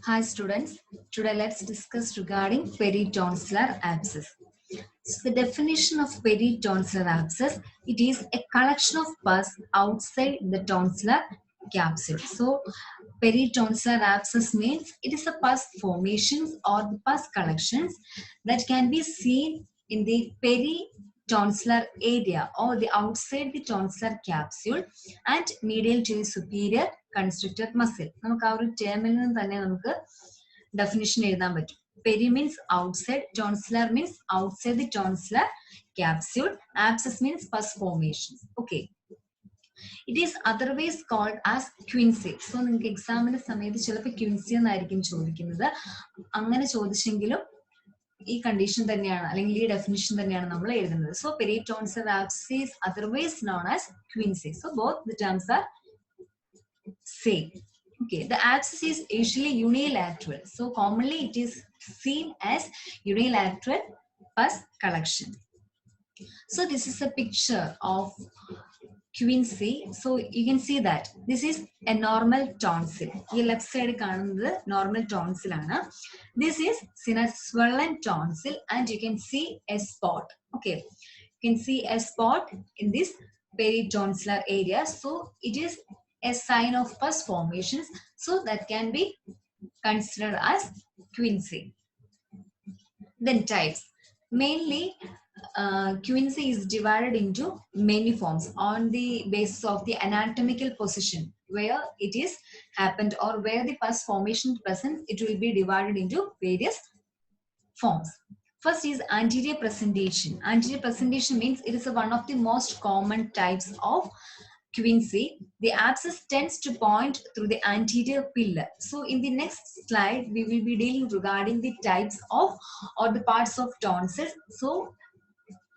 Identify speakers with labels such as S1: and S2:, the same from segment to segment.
S1: Hi students, today let's discuss regarding peritonsillar abscess. So the definition of peritonsillar abscess, it is a collection of pus outside the tonsillar capsule. So peritonsillar abscess means it is a pus formations or the pus collections that can be seen in the peritonsillar area or the outside the tonsillar capsule and medial to the superior constrictor muscle. നമുക്ക് ആ ഒരു ടേമിൽ നിന്ന് തന്നെ നമുക്ക് definition എഴുതാൻ പറ്റും. Peri means outside, tonsillar means outside the tonsillar capsule, abscess means pus formation. Okay. It is otherwise called as quinsy. So നിങ്ങൾക്ക് എക്സാമിന്റെ സമയത്ത് ചിലപ്പോൾ ക്വിൻസി എന്നായിരിക്കും ചോദിക്കുന്നത്. അങ്ങനെ ചോദിച്ചെങ്കിലും ഈ കണ്ടീഷൻ തന്നെയാണ് അല്ലെങ്കിൽ ഈ ഡെഫിനിഷൻ തന്നെയാണ് നമ്മൾ എഴുതുന്നത്. So peritonsillar abscess otherwise known as quinsy. So both the terms are same. Okay, the abscess is usually unilateral. So commonly it is seen as unilateral pus collection. So this is a picture of quinsy. So you can see that this is a normal tonsil. The left side കാണുന്നത് normal tonsil ആണ്. This is seen as swollen tonsil and you can see a spot. Okay, you can see a spot in this peritonsillar area. So it is a sign of pus formations. So that can be considered as quinsy. Then types. Mainly quinsy is divided into many forms on the basis of the anatomical position where it is happened or where the pus formation present. It will be divided into various forms. First is anterior presentation. Anterior presentation means it is one of the most common types of quinsy. The abscess tends to point through the anterior pillar. So in the next slide, we will be dealing regarding the types of or the parts of tonsils. So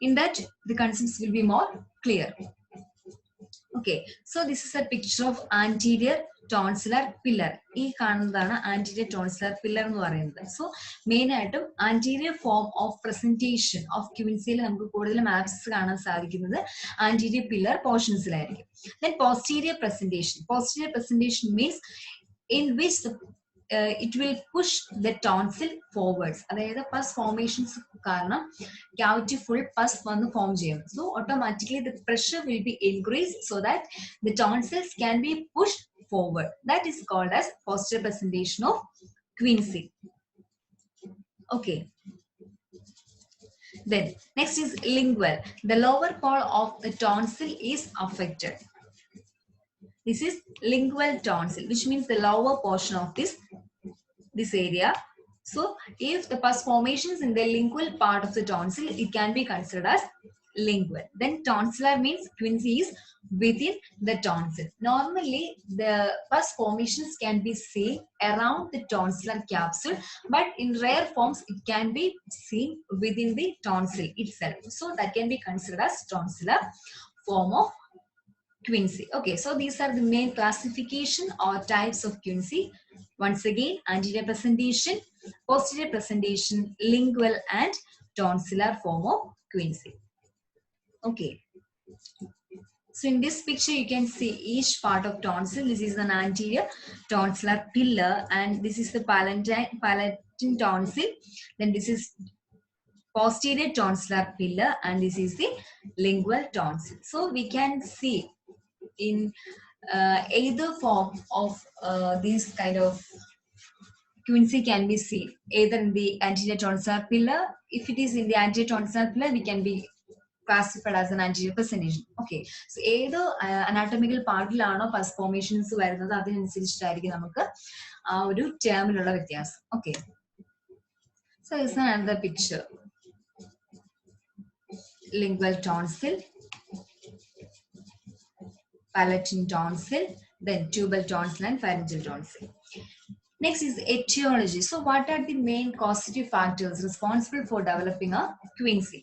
S1: in that, the concepts will be more clear. Okay, so this is a picture of anterior tonsillar pillar. ഈ കാണുന്നതാണ് anterior tonsillar pillar എന്ന് പറയുന്നത്. So main ആയിട്ടും anterior form of presentation of quinsy നമുക്ക് കൂടുതലും abscess കാണാൻ സാധിക്കുന്നത് anterior pillar portionsലായിരിക്കും. Then posterior presentation. Posterior presentation means in which it will push the tonsil forwards. അതായത് pus formations കാരണം cavity full pus വന്ന് form ചെയ്യും. So automatically the pressure will be increased so that the tonsils can be pushed forward. That is called as posterior presentation of quinsy. Okay. Then next is lingual. The lower part of the tonsil is affected. This is lingual tonsil, which means the lower portion of this area. So if the pus formations in the lingual part of the tonsil, it can be considered as lingual. Then tonsillar means quinsy is within the tonsil. Normally the pus formations can be seen around the tonsillar capsule, but in rare forms it can be seen within the tonsil itself. So that can be considered as tonsillar form of quinsy. Okay, so these are the main classification or types of quinsy. Once again, anterior presentation, posterior presentation, lingual and tonsillar form of quinsy. Okay. So in this picture, you can see each part of tonsil. This is an anterior tonsillar pillar and this is the palatine tonsil. Then this is posterior tonsillar pillar and this is the lingual tonsil. So we can see in either form of these kind of quinsy can be seen either in the anterior tonsillar pillar. If it is in the anterior tonsillar pillar, we can be classified as an anterior presentation. Okay, so either anatomical പാർട്ടിലാണോ pus formations വരുന്നത് അതിനനുസരിച്ചിട്ടായിരിക്കും നമുക്ക് ആ ഒരു ടേമിലുള്ള വ്യത്യാസം. Okay, so this is another picture. Lingual tonsil, palatine tonsil, then tubal tonsil and pharyngeal tonsil. Next is etiology. So what are the main causative factors responsible for developing a quinsy?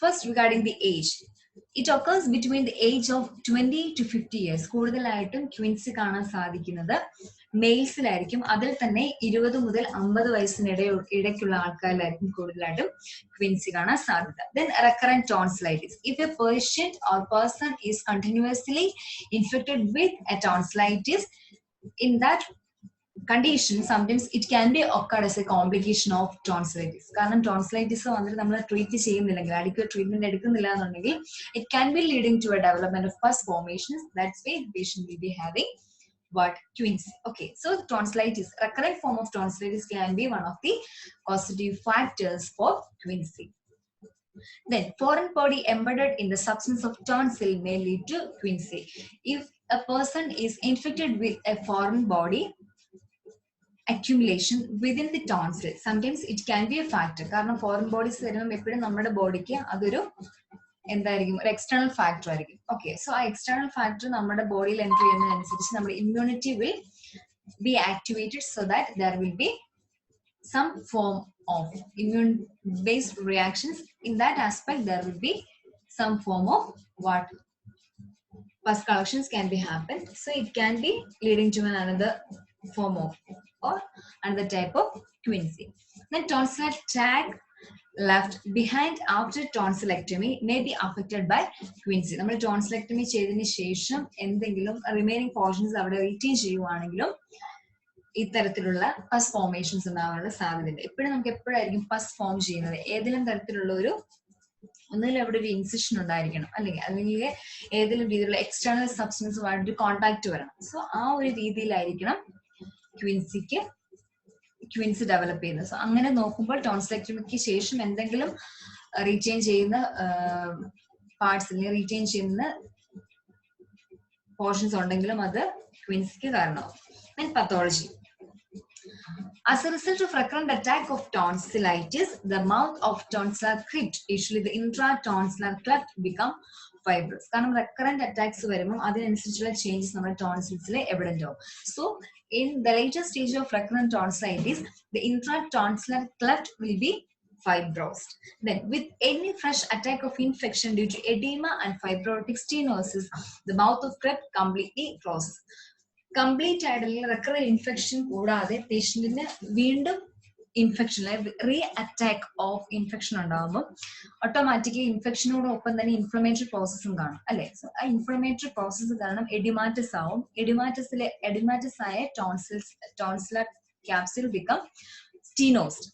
S1: First, regarding the age. It occurs between the age of 20 to 50 years. കൂടുതലായിട്ടും Quincy കാണാൻ സാധിക്കുന്നത് മെയിൽസിലായിരിക്കും. അതിൽ തന്നെ 20 മുതൽ 50 വയസ്സിനിടയ്ക്കുള്ള ആൾക്കാരിലായിരിക്കും കൂടുതലായിട്ടും Quincy കാണാൻ സാധ്യത. Then recurrent tonsillitis. If a patient or person is continuously infected with a tonsillitis, in that condition, sometimes it can be occurred as a complication of tonsillitis. കാരണം ടോൺസിലൈറ്റിസ് വന്നിട്ട് നമ്മൾ ട്രീറ്റ് ചെയ്യുന്നില്ലെങ്കിൽ adequate treatment എടുക്കുന്നില്ല എന്നുണ്ടെങ്കിൽ it can be leading to a development of pus formations. That's why the patient will be having what? Quinsy. Okay, so tonsillitis, recurrent form of tonsillitis can be one of the causative factors for quinsy. Then foreign body embedded in the substance of tonsil may lead to quinsy. If a person is infected with a foreign body accumulation within the tonsil, sometimes it can be a factor. കാരണം foreign bodies വരുമ്പോൾ എപ്പോഴും നമ്മുടെ ബോഡിക്ക് അതൊരു എന്തായിരിക്കും, ഒരു external factor ആയിരിക്കും. Okay, so ആ എക്സ്റ്റേണൽ ഫാക്ടർ നമ്മുടെ ബോഡിയിൽ എൻട്രി ചെയ്യുന്നതിനനുസരിച്ച് നമ്മുടെ immunity will be activated, so that there will be some form of immune based reactions. In that aspect there will be some form of what? Pus collections can be happen, so it can be leading to another form of or another type of quinsy. Then tonsillar tag left behind after tonsillectomy may be affected by quinsy. നമ്മൾ tonsillectomy ചെയ്തതിന് ശേഷം എന്തെങ്കിലും remaining portions അവിടെ retain ചെയ്യുവാണെങ്കിലും ഇത്തരത്തിലുള്ള പസ് formations ഉണ്ടാകാനുള്ള സാധ്യതയുണ്ട്. എപ്പോഴും നമുക്ക് എപ്പോഴായിരിക്കും പസ് ഫോം ചെയ്യുന്നത്? ഏതെങ്കിലും തരത്തിലുള്ള ഒരു ഒന്നുകിൽ അവിടെ ഒരു ഇൻസിഷൻ ഉണ്ടായിരിക്കണം, അല്ലെങ്കിൽ ഏതെങ്കിലും രീതിയിലുള്ള എക്സ്റ്റേണൽ സബ്സ്റ്റൻസുമായിട്ട് കോൺടാക്ട് വരണം. സോ ആ ഒരു രീതിയിലായിരിക്കണം ക്വിൻസി ഡെവലപ്പ് ചെയ്യുന്നത്. സോ അങ്ങനെ നോക്കുമ്പോൾ ടോൺസിലെക്ടമിക്ക് ശേഷം എന്തെങ്കിലും റീറ്റെയിൻ ചെയ്യുന്ന പാർട്സ് അല്ലെങ്കിൽ റീറ്റെയിൻ ചെയ്യുന്ന പോർഷൻസ് ഉണ്ടെങ്കിലും അത് ക്വിൻസിക്ക് കാരണമാവും. Then pathology. As a result of recurrent attack of tonsillitis, the mouth of tonsillar crypt, usually the intratonsillar cleft, become fibrous. കാരണം recurrent attacks വരുമ്പോൾ അതിനനുസരിച്ചുള്ള ചേഞ്ചസ് നമ്മുടെ ടോൺസിൽസിൽ എവിഡന്റ് ആവും. So in the later stage of recurrent tonsillitis, the intratonsillar cleft will be fibrosed. Then with any fresh attack of infection due to edema and fibrotic stenosis, the mouth of crypt completely closes. Complete ആയിട്ടുള്ള recurrent infection കൂടാതെ പേഷ്യന്റിന് വീണ്ടും infection re attack of infection ഉണ്ടാകുമ്പോൾ automatically ഇൻഫെക്ഷനോടൊപ്പം തന്നെ inflammatory പ്രോസസ്സും കാണും, അല്ലെ? So ആ inflammatory process കാരണം oedematous ആവും. എഡിമാറ്റസ് ആയ ടോൺസിലർ ക്യാപ്സ്യൂൾ ബിക്കം സ്റ്റീനോസ്ഡ്.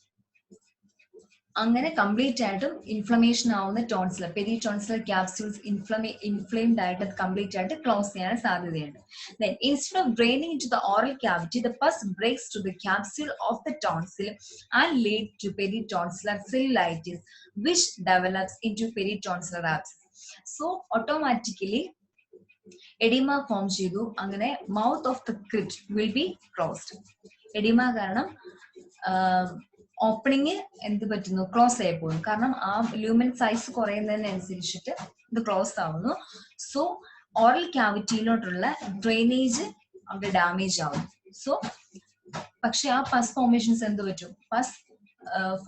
S1: അങ്ങനെ കംപ്ലീറ്റ് ആയിട്ടും ഇൻഫ്ലമേഷൻ ആവുന്ന tonsillar, peri tonsillar capsules inflamed ആയിട്ട് കംപ്ലീറ്റ് ആയിട്ട് ക്ലോസ് ചെയ്യാൻ സാധ്യതയുണ്ട്. Then instead of draining into the oral cavity, the pus breaks to the capsule of the tonsil and lead to peritonsillar cellulitis, which develops into peritonsillar abscess. So automatically edema form ചെയ്തു. അങ്ങനെ mouth of the crypt will be closed. edema കാരണം opening എന്ത് പറ്റുന്നു? Close ആയി പോകുന്നു. കാരണം ആ lumen size കുറയുന്നതിനനുസരിച്ചിട്ട് ഇത് ക്ലോസ് ആവുന്നു. സോ ഓറൽ ക്യാവിറ്റിയിലോട്ടുള്ള ഡ്രെയിനേജ് അവിടെ ഡാമേജ് ആവും. സോ പക്ഷെ ആ പസ് ഫോർമേഷൻസ് എന്ത് പറ്റും? പസ്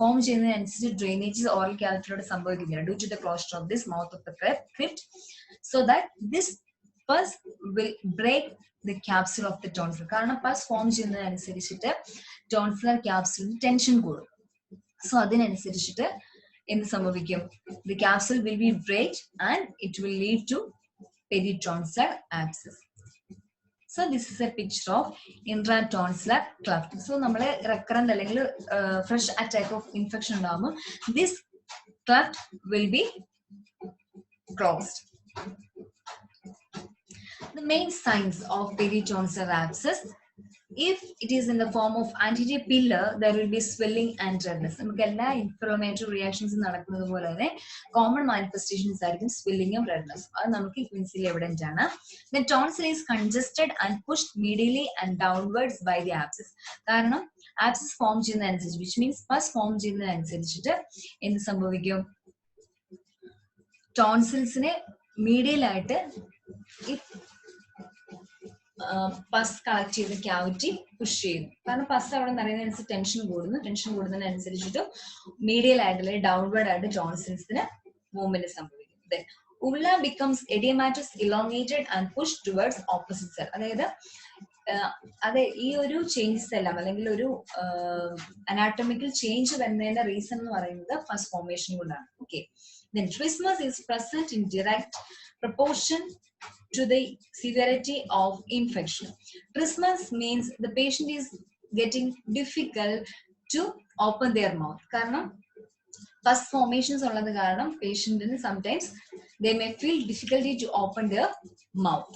S1: ഫോം ചെയ്യുന്നതിനനുസരിച്ച് ഡ്രെയിനേജ് ഓറൽ ക്യാവിറ്റിയിലൂടെ സംഭവിക്കുന്നില്ല due to the closure of this mouth of the crypt. So that this pus will break the capsule of the tonsil. കാരണം പസ് ഫോം ചെയ്യുന്നതിനനുസരിച്ചിട്ട് ടോൺസിലർ ക്യാപ്സ്യൂളിന് ടെൻഷൻ കൂടും. So അതിനനുസരിച്ചിട്ട് എന്ത് സംഭവിക്കും? The capsule will be break and it will lead to peritonsillar abscess. So this is a picture of intratonsillar cleft. So നമ്മൾ recurrent അല്ലെങ്കിൽ fresh attack of infection ഉണ്ടാകുമ്പോൾ this cleft will be closed. The main signs of peritonsillar abscess, if it is in the form of anterior pillar, there will be swelling and redness. നമുക്ക് എല്ലാ inflammatory reactions നടക്കുന്നത് പോലെ തന്നെ common manifestations ആയിരിക്കും സ്വെല്ലിങ്ങും redness. അത് നമുക്ക് ക്വിൻസിൽ evident ആണ്. The tonsil is congested and pushed medially and downwards by the abscess. കാരണം abscess ഫോം ചെയ്യുന്നതനുസരിച്ച്, which means pus ഫോം ചെയ്യുന്നതനുസരിച്ചിട്ട് എന്ത് സംഭവിക്കും? ടോൺസിൽസിനെ മീഡിയലായിട്ട് ഈ പസ് കളക്ട് ചെയ്ത ക്യാവിറ്റി പുഷ് ചെയ്യുന്നു. കാരണം പസ് അവിടെ നിറയുന്നതിനനുസരിച്ച് ടെൻഷൻ കൂടുന്നതിനനുസരിച്ചിട്ട് മീഡിയൽ ആയിട്ടുള്ള ഡൗൺവേർഡ് ആയിട്ട് ടോൺസിൽസിന് മൂവ്മെന്റ് സംഭവിക്കും. Then ulla becomes edematous, elongated and pushed towards opposite cell. അതായത് അതെ, ഈ ഒരു ചേഞ്ചസ് എല്ലാം അല്ലെങ്കിൽ ഒരു അനാട്ടമിക്കൽ ചേഞ്ച് വരുന്നതിന്റെ റീസൺ എന്ന് പറയുന്നത് പസ് ഫോർമേഷൻ കൊണ്ടാണ്. Okay, then trismus is present in direct proportion to the severity of infection. Trismus means the patient is getting difficult to open their mouth. കാരണം pus formations ഉള്ളത് കാരണം പേഷ്യന്റിന് sometimes they may feel difficulty to open their mouth.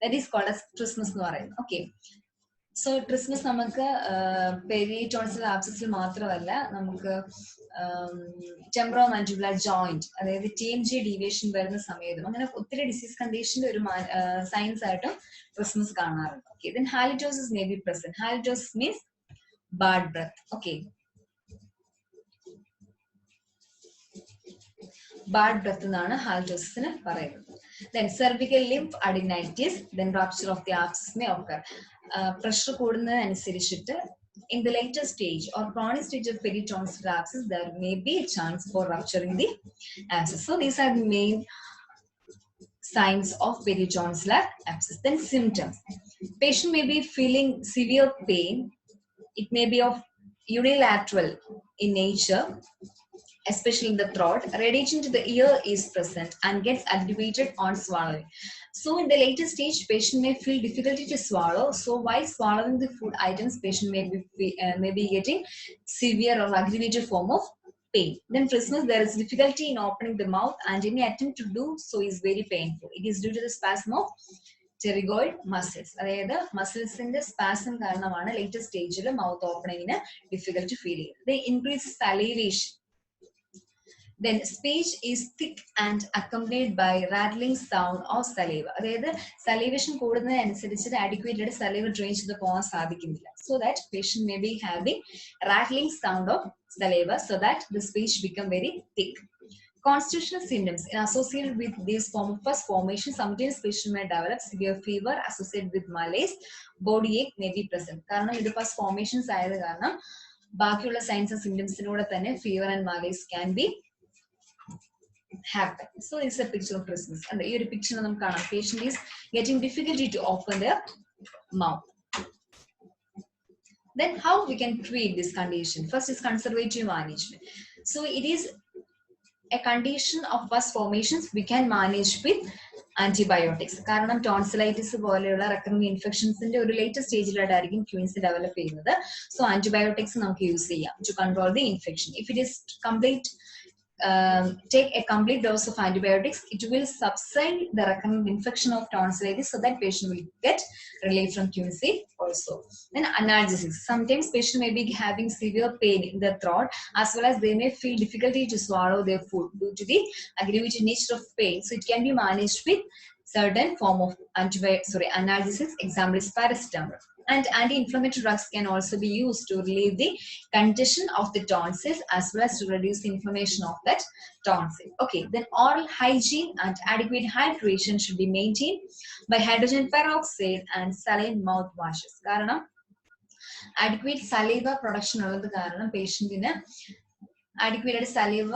S1: That is called as trismus എന്ന് പറയുന്നത്. Okay. So ട്രിസ്മസ് നമുക്ക് പെരിടോൺസിൽ ആബ്സസിൽ മാത്രമല്ല നമുക്ക് temporo mandibular joint അതായത് TMJ deviation വരുന്ന സമയത്തും അങ്ങനെ ഒത്തിരി ഡിസീസ് കണ്ടീഷന്റെ ഒരു സയൻസ് ആയിട്ടും ട്രിസ്മസ് കാണാറുണ്ട്. Okay, then halitosis may be present. Halitosis means bad breath. Okay, bad breath എന്നാണ് ഹാലിറ്റോസിന് പറയുന്നത്. Then cervical lymph adenitis, then rupture of the abscess may occur. Pressure കൂടുന്നതിനനുസരിച്ചിട്ട് in the later stage or chronic stage of peritonsillar abscess, there may be a chance for rupturing the abscess. So these are the main signs of peritonsillar abscess. Then symptoms. Patient may be feeling severe pain. It may be of unilateral in nature, especially in the throat. Radiation to the ear is present and gets aggravated on swallowing. So in the later stage, patient may feel difficulty to swallow. So while swallowing the food items, patient may be getting severe or aggravated form of pain. Then trismus, there is difficulty in opening the mouth and any attempt to do so is very painful. It is due to the spasm of pterygoid muscles. അതായത് മസിൽസിന്റെ spasm കാരണമാണ് later സ്റ്റേജിൽ mouth ഓപ്പണിങ്ങിന് difficulty feel ചെയ്യുന്നത്. They increase salivation. Then speech is thick and accompanied by rattling sound of saliva. അതായത് salivation കൂടുന്നതിനനുസരിച്ച് adequate saliva drain ചെയ്ത് പോകാൻ സാധിക്കുന്നില്ല. So that patient may be having rattling sound of saliva so that the speech become very thick. Constitutional symptoms associated with this form of pus formation, sometimes patient may develop severe fever associated with malaise. Body ache may be present. കാരണം ഇത് pus formations ആയത് കാരണം ബാക്കിയുള്ള signs and സിംറ്റംസിനൂടെ തന്നെ fever and malaise can be happen. So it's a picture of trismus. And the picture of the patient is getting difficulty to open their mouth. Then how we can treat this condition? First is conservative management. So it is a condition of pus formations we can manage with antibiotics. കാരണം tonsillitis പോലെയുള്ള recurring ഇൻഫെക്ഷൻസിന്റെ ഒരു later സ്റ്റേജിലായിട്ടായിരിക്കും quinsy develop ചെയ്യുന്നത്. So antibiotics നമുക്ക് use ചെയ്യാം to control the infection. If it is complete take a complete dose of antibiotics, it will subside the recurrent infection of tonsillitis so that patient will get relief from QC also. Then analgesics. Sometimes patient may be having severe pain in the throat as well as they may feel difficulty to swallow their food due to the aggravated nature of pain. So it can be managed with certain form of analgesics. Example is paracetamol. And anti-inflammatory drugs can also be used to relieve the congestion of the tonsils as well as to reduce the inflammation of that tonsil. Okay, then oral hygiene and adequate hydration should be maintained by hydrogen peroxide and saline mouthwashes. കാരണം adequate saliva production ഉള്ളത് കാരണം പേഷ്യന്റിന് adequate ആയിട്ട് സലീവ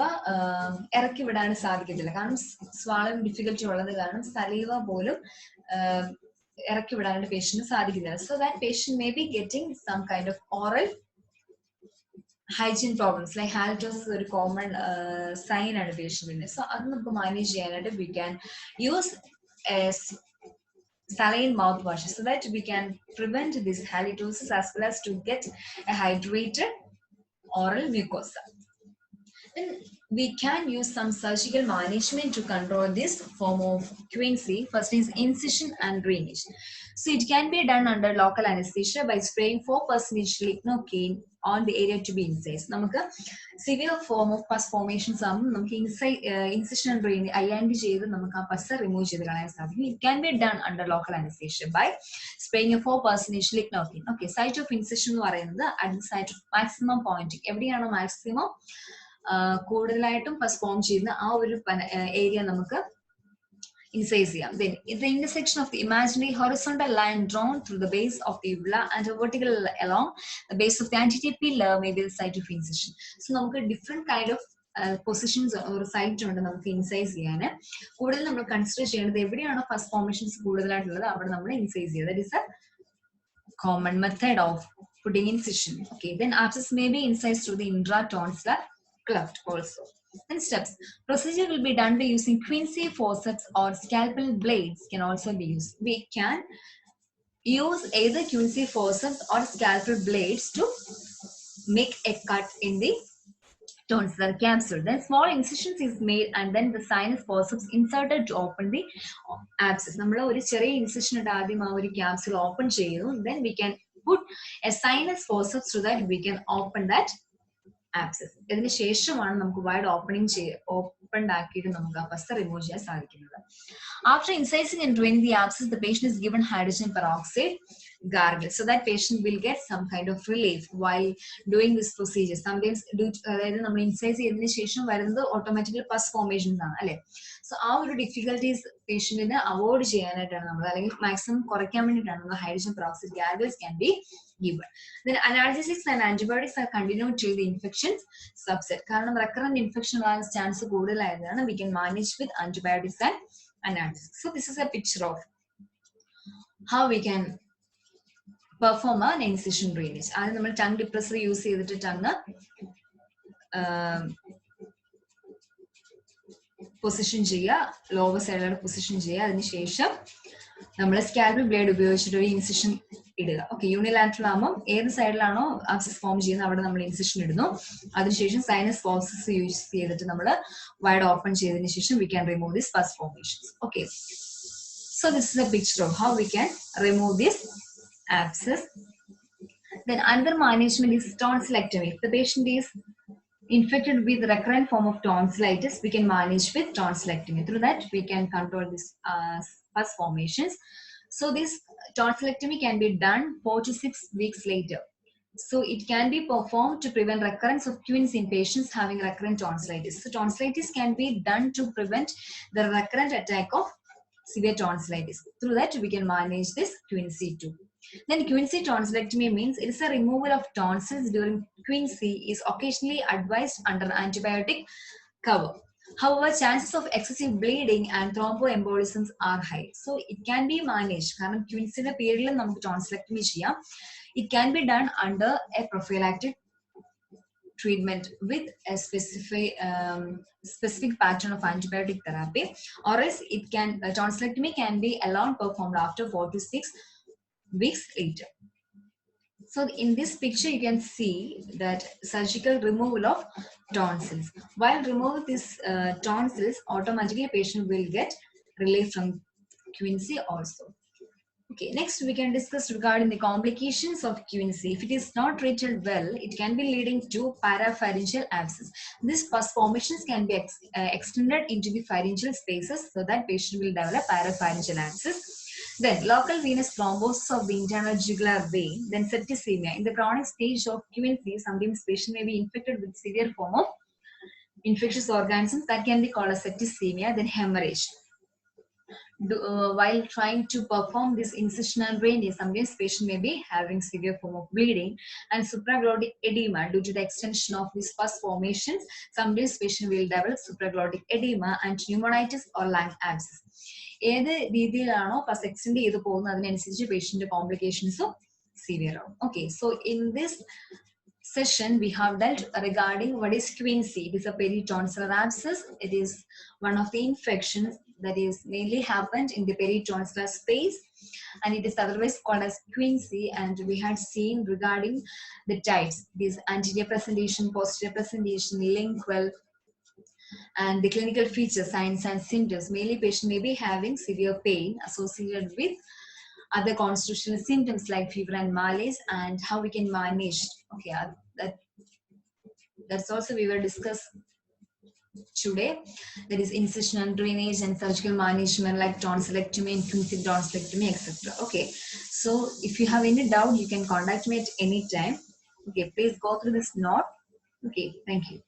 S1: ഇറക്കി വിടാൻ സാധിക്കത്തില്ല. കാരണം swallowing difficulty ഉള്ളത് കാരണം സലീവ പോലും ഇറക്കി വിടാനായിട്ട് പേഷ്യന്റിന് സാധിക്കുന്നില്ല. So that patient may be getting some kind of oral hygiene problems like halitosis ഒരു കോമൺ സൈൻ ആണ് പേഷ്യന്റിന്. സോ അത് നമുക്ക് മാനേജ് ചെയ്യാനായിട്ട് we can use saline mouthwash so that we can prevent this halitosis as well as to get a hydrated oral mucosa. Then we can use some surgical management to control this form of quinsy. First is incision and drainage. So it can be done under local anesthesia by spraying 4% lignocaine on the area to be incised. നമുക്ക് severe form of pus formations ആകുമ്പോൾ നമുക്ക് incision and drainage അല്ലാണ്ട് ചെയ്ത് നമുക്ക് ആ പസ് remove ചെയ്ത് കളയാൻ സാധിക്കും. It can be done under local anesthesia by spraying a 4% lignocaine. Okay, site of incision എന്ന് പറയുന്നത് at the site of maximum pointing. എവിടെയാണോ മാക്സിമം കൂടുതലായിട്ടും പസ് ഫോം ചെയ്യുന്ന ആ ഒരു ഏരിയ നമുക്ക് incise ചെയ്യാം. Then the intersection of the imaginary horizontal line drawn through the base of the uvula and a vertical along the base of the antitepal may be the site of incision. So നമുക്ക് different kind of positions ഒരു site ഉണ്ട് നമുക്ക് ഇൻസൈസ് ചെയ്യാൻ. കൂടുതൽ നമ്മൾ consider ചെയ്യേണ്ടത് എവിടെയാണോ first formations കൂടുതലായിട്ടുള്ളത് അവിടെ നമ്മൾ ഇൻസൈസ് ചെയ്യുക. That is A common method of putting incision. Okay, then abscess may be incised through the intratonsillar cleft also. Then steps. Procedure will be done by using quinsy forceps or scalpel blades can also be used. We can use either Quincey forceps or scalpel blades to make a cut in the tonsillar capsule. Then small incisions is made and then the sinus forceps inserted to open the abscess. നമ്മൾ ഒരു ചെറിയ incision ഇട്ട് ആദ്യം ആ ഒരു capsule open ചെയ്യുന്നു. Then we can put a sinus forceps so that we can open that abscess. ഇതിന് ശേഷമാണ് നമുക്ക് വൈഡ് ഓപ്പൺ ആക്കിയിട്ട് നമുക്ക് ആ പസ് റിമൂവ് ചെയ്യാൻ സാധിക്കുന്നത്. After incising and draining the abscess, the patient is given hydrogen peroxide gargle so that patient will get some kind of relief while doing this procedure. Sometimes അതായത് നമ്മൾ ഇൻസൈസ് ചെയ്തതിനു ശേഷം വരുന്നത് ഓട്ടോമാറ്റിക്കലി പസ് ഫോർമേഷൻസ് ആണ് അല്ലെ. സോ ആ ഒരു ഡിഫിക്കൽട്ടീസ് പേഷ്യന്റിന് അവോയ്ഡ് ചെയ്യാനായിട്ടാണ് നമ്മൾ അല്ലെങ്കിൽ മാക്സിമം കുറയ്ക്കാൻ വേണ്ടിയിട്ടാണ് നമ്മൾ hydrogen peroxide gargles can be given. Then analgesics and antibiotics are continued till the infection subside. കാരണം recurrent infection ഉള്ള chance കൂടുതലായതാണ്. We can manage with antibiotics and analgesics. So this is a picture of how we can perform an incision drainage. ആദ്യം നമ്മൾ tongue depressor use ചെയ്തിട്ട് tongue position ചെയ്യുക, lower സൈഡിലാണ് position ചെയ്യുക. അതിനുശേഷം നമ്മൾ സ്കാൽപൽ ബ്ലേഡ് ഉപയോഗിച്ചിട്ട് ഒരു ഇൻസിഷൻ ഇടുക. ഓക്കെ, യൂണിലാറ്ററൽ ആകുമ്പോൾ ഏത് സൈഡിലാണോ ആബ്സസ് ഫോം ചെയ്യുന്നത് അവിടെ നമ്മൾ ഇൻസിഷൻ ഇടുന്നു. അതിനുശേഷം സൈനസ് ഫോർസസ് യൂസ് ചെയ്തിട്ട് നമ്മൾ വൈഡ് ഓപ്പൺ ചെയ്തതിനു ശേഷം we can remove this pus formations. Okay, so this is a picture of how we can remove this abscess. Then another management is tonsillectomy. If the patient is infected with recurrent form of tonsillitis, we can manage with tonsillectomy. Through that, we can control this pus formations. So this tonsillectomy can be done 4 to 6 weeks later. So it can be performed to prevent recurrence of Quincey in patients having recurrent tonsillitis. So tonsillitis can be done to prevent the recurrent attack of severe tonsillitis. Through that, we can manage this Quincey too. Then Quincey tonsillectomy means it is a removal of tonsils during Quincey is occasionally advised under antibiotic cover. However, chances of excessive bleeding and thromboembolisms are high. So it can be managed. കാരണം ക്വിൻസിന്റെ പേരിൽ നമുക്ക് tonsillectomy ചെയ്യാം. It can be done under a prophylactic treatment with a specific pattern of antibiotic therapy, or else tonsillectomy can be alone performed after 4 to 6 weeks later. So in this picture, you can see that surgical removal of tonsils. While removing these tonsils, automatically patient will get relief from Quincey also. Okay, next we can discuss regarding the complications of Quincey. If it is not treated well, it can be leading to parapharyngeal abscess. These pus formations can be extended into the pharyngeal spaces so that patient will develop parapharyngeal abscess. Then local venous thrombosis of the internal jugular vein, then septicemia. In the chronic stage of Quincey, sometimes patient may be infected with severe form of infectious organisms that can be called as septicemia, then hemorrhage. While trying to perform this incisional drainage, sometimes patient may be having severe form of bleeding and supraglottic edema due to the extension of these pus formations. Sometimes patient will develop supraglottic edema and pneumonitis or lung abscess. ഏത് രീതിയിലാണോ പസ് extend ചെയ്ത് പോകുന്നത് അതിനനുസരിച്ച് patient കോംപ്ലിക്കേഷൻസും severe ആവും. Okay, so in this session we have dealt regarding what is Quincey. It is a peritonsillar abscess. It is one of the infections that is mainly happened in the peritonsillar space, and it is otherwise called as Quincey. And we had seen regarding the types: this anterior presentation, posterior presentation, lingual, and the clinical features, signs and symptoms. Mainly patient may be having severe pain associated with other constitutional symptoms like fever and malaise, and how we can manage. Okay, that's also we will discuss today. That is incisional drainage and surgical management like tonsillectomy and Quincey tonsillectomy, etc. Okay, so if you have any doubt, you can contact me at any time. Okay, please go through this note. Okay, thank you.